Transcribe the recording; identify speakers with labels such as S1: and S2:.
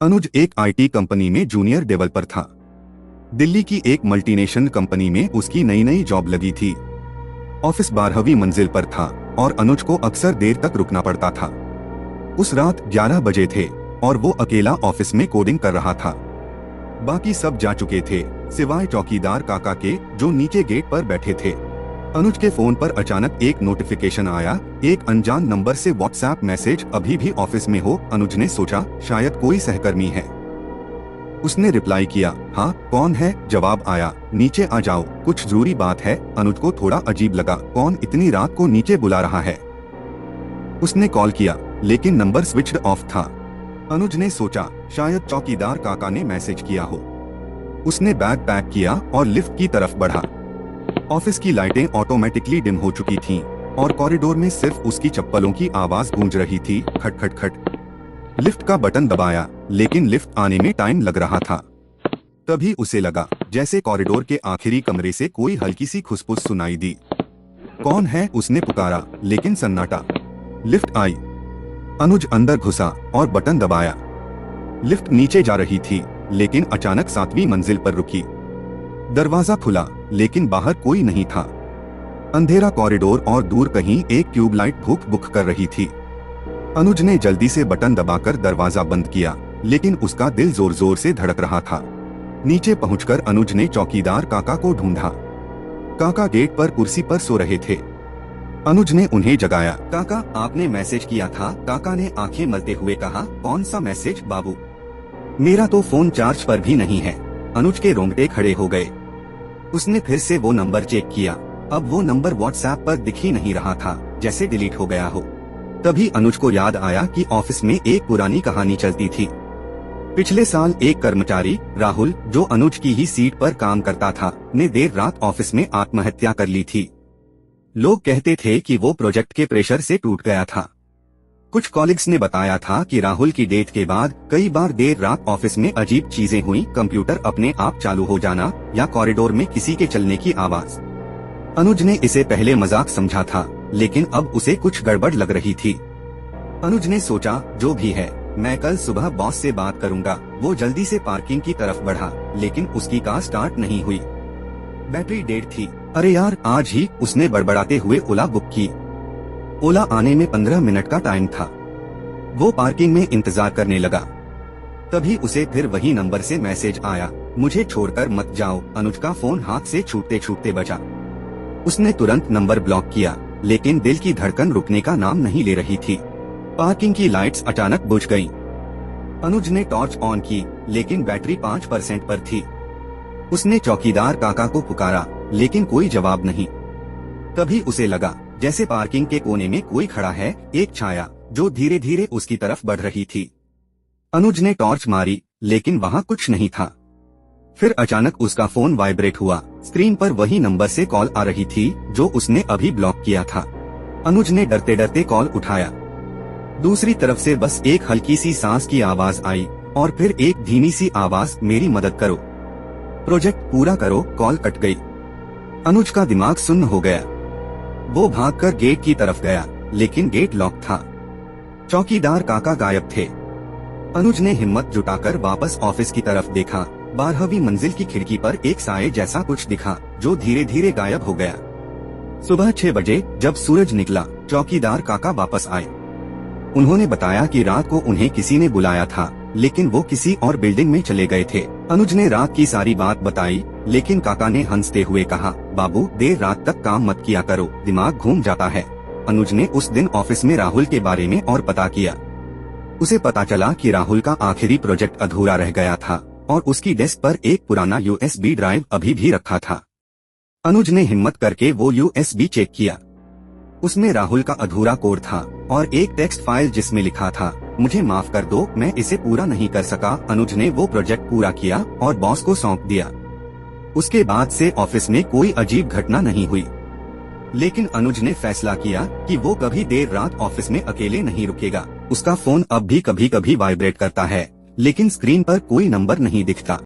S1: अनुज एक IT company में junior developer था। दिल्ली की एक मल्टीनेशनल कंपनी में उसकी नई नई जॉब लगी थी। ऑफिस 12वीं मंजिल पर था और अनुज को अक्सर देर तक रुकना पड़ता था। उस रात 11 बजे थे और वो अकेला ऑफिस में कोडिंग कर रहा था। बाकी सब जा चुके थे सिवाय चौकीदार काका के, जो नीचे गेट पर बैठे थे। अनुज के फोन पर अचानक एक नोटिफिकेशन आया, एक अनजान नंबर से व्हाट्सएप मैसेज, अभी भी ऑफिस में हो। अनुज ने सोचा शायद कोई सहकर्मी है। उसने रिप्लाई किया, हाँ कौन है? जवाब आया, नीचे आ जाओ, कुछ जरूरी बात है। अनुज को थोड़ा अजीब लगा, कौन इतनी रात को नीचे बुला रहा है। उसने कॉल किया लेकिन नंबर स्विच्ड ऑफ था। अनुज ने सोचा शायद चौकीदार काका ने मैसेज किया हो। उसने बैग पैक किया और लिफ्ट की तरफ बढ़ा। ऑफिस की लाइटें ऑटोमेटिकली डिम हो चुकी थीं और कॉरिडोर में सिर्फ उसकी चप्पलों की आवाज गूंज रही थी, खट खट खट। लिफ्ट का बटन दबाया लेकिन लिफ्ट आने में टाइम लग रहा था। तभी उसे लगा जैसे कॉरिडोर के आखिरी कमरे से कोई हल्की सी खुशबुश सुनाई दी। कौन है? उसने पुकारा लेकिन सन्नाटा। लिफ्ट आई। अनुज अंदर घुसा और बटन दबाया। लिफ्ट नीचे जा रही थी लेकिन अचानक 7वीं मंजिल पर रुकी। दरवाजा खुला लेकिन बाहर कोई नहीं था। अंधेरा कॉरिडोर और दूर कहीं एक ट्यूबलाइट भूख भुक कर रही थी। अनुज ने जल्दी से बटन दबाकर दरवाजा बंद किया लेकिन उसका दिल जोर जोर से धड़क रहा था। नीचे पहुंचकर अनुज ने चौकीदार काका को ढूंढा। काका गेट पर कुर्सी पर सो रहे थे। अनुज ने उन्हें जगाया। काका, आपने मैसेज किया था। काका ने आंखें मलते हुए कहा, कौन सा मैसेज बाबू? मेरा तो फोन चार्ज पर भी नहीं है। अनुज के रोंगटे खड़े हो गए। उसने फिर से वो नंबर चेक किया। अब वो नंबर व्हाट्सएप पर दिख ही नहीं रहा था, जैसे डिलीट हो गया हो। तभी अनुज को याद आया कि ऑफिस में एक पुरानी कहानी चलती थी। पिछले साल एक कर्मचारी राहुल, जो अनुज की ही सीट पर काम करता था, ने देर रात ऑफिस में आत्महत्या कर ली थी। लोग कहते थे कि वो प्रोजेक्ट के प्रेशर से टूट गया था। कुछ कॉलिग्स ने बताया था कि राहुल की डेथ के बाद कई बार देर रात ऑफिस में अजीब चीजें हुई, कंप्यूटर अपने आप चालू हो जाना या कॉरिडोर में किसी के चलने की आवाज। अनुज ने इसे पहले मजाक समझा था लेकिन अब उसे कुछ गड़बड़ लग रही थी। अनुज ने सोचा जो भी है, मैं कल सुबह बॉस से बात करूंगा। वो जल्दी से पार्किंग की तरफ बढ़ा लेकिन उसकी कार स्टार्ट नहीं हुई। बैटरी डेड थी। अरे यार, आज ही उसने बड़बड़ाते हुए ओला बुक की। ओला आने में 15 मिनट का टाइम था। वो पार्किंग में इंतजार करने लगा। तभी उसे फिर वही नंबर से मैसेज आया, मुझे छोड़कर मत जाओ। अनुज का फोन हाथ से छूटते छूटते बचा। उसने तुरंत नंबर ब्लॉक किया लेकिन दिल की धड़कन रुकने का नाम नहीं ले रही थी। पार्किंग की लाइट्स अचानक बुझ गईं। अनुज ने टॉर्च ऑन की लेकिन बैटरी 5% पर थी। उसने चौकीदार काका को पुकारा लेकिन कोई जवाब नहीं। तभी उसे लगा जैसे पार्किंग के कोने में कोई खड़ा है, एक छाया जो धीरे धीरे उसकी तरफ बढ़ रही थी। अनुज ने टॉर्च मारी लेकिन वहाँ कुछ नहीं था। फिर अचानक उसका फोन वाइब्रेट हुआ। स्क्रीन पर वही नंबर से कॉल आ रही थी जो उसने अभी ब्लॉक किया था। अनुज ने डरते डरते कॉल उठाया। दूसरी तरफ से बस एक हल्की सी सांस की आवाज आई और फिर एक धीमी सी आवाज, मेरी मदद करो, प्रोजेक्ट पूरा करो। कॉल कट गई। अनुज का दिमाग सुन्न हो गया। वो भागकर गेट की तरफ गया लेकिन गेट लॉक था। चौकीदार काका गायब थे। अनुज ने हिम्मत जुटाकर वापस ऑफिस की तरफ देखा। 12वीं मंजिल की खिड़की पर एक साए जैसा कुछ दिखा जो धीरे धीरे गायब हो गया। सुबह 6 बजे जब सूरज निकला, चौकीदार काका वापस आए। उन्होंने बताया कि रात को उन्हें किसी ने बुलाया था लेकिन वो किसी और बिल्डिंग में चले गए थे। अनुज ने रात की सारी बात बताई लेकिन काका ने हंसते हुए कहा, बाबू देर रात तक काम मत किया करो, दिमाग घूम जाता है। अनुज ने उस दिन ऑफिस में राहुल के बारे में और पता किया। उसे पता चला कि राहुल का आखिरी प्रोजेक्ट अधूरा रह गया था और उसकी डेस्क पर एक पुराना USB ड्राइव अभी भी रखा था। अनुज ने हिम्मत करके वो USB चेक किया। उसमें राहुल का अधूरा कोड था और एक टेक्स्ट फाइल जिसमें लिखा था, मुझे माफ कर दो, मैं इसे पूरा नहीं कर सका। अनुज ने वो प्रोजेक्ट पूरा किया और बॉस को सौंप दिया। उसके बाद से ऑफिस में कोई अजीब घटना नहीं हुई। लेकिन अनुज ने फैसला किया कि वो कभी देर रात ऑफिस में अकेले नहीं रुकेगा। उसका फोन अब भी कभी कभी वाइब्रेट करता है लेकिन स्क्रीन पर कोई नंबर नहीं दिखता।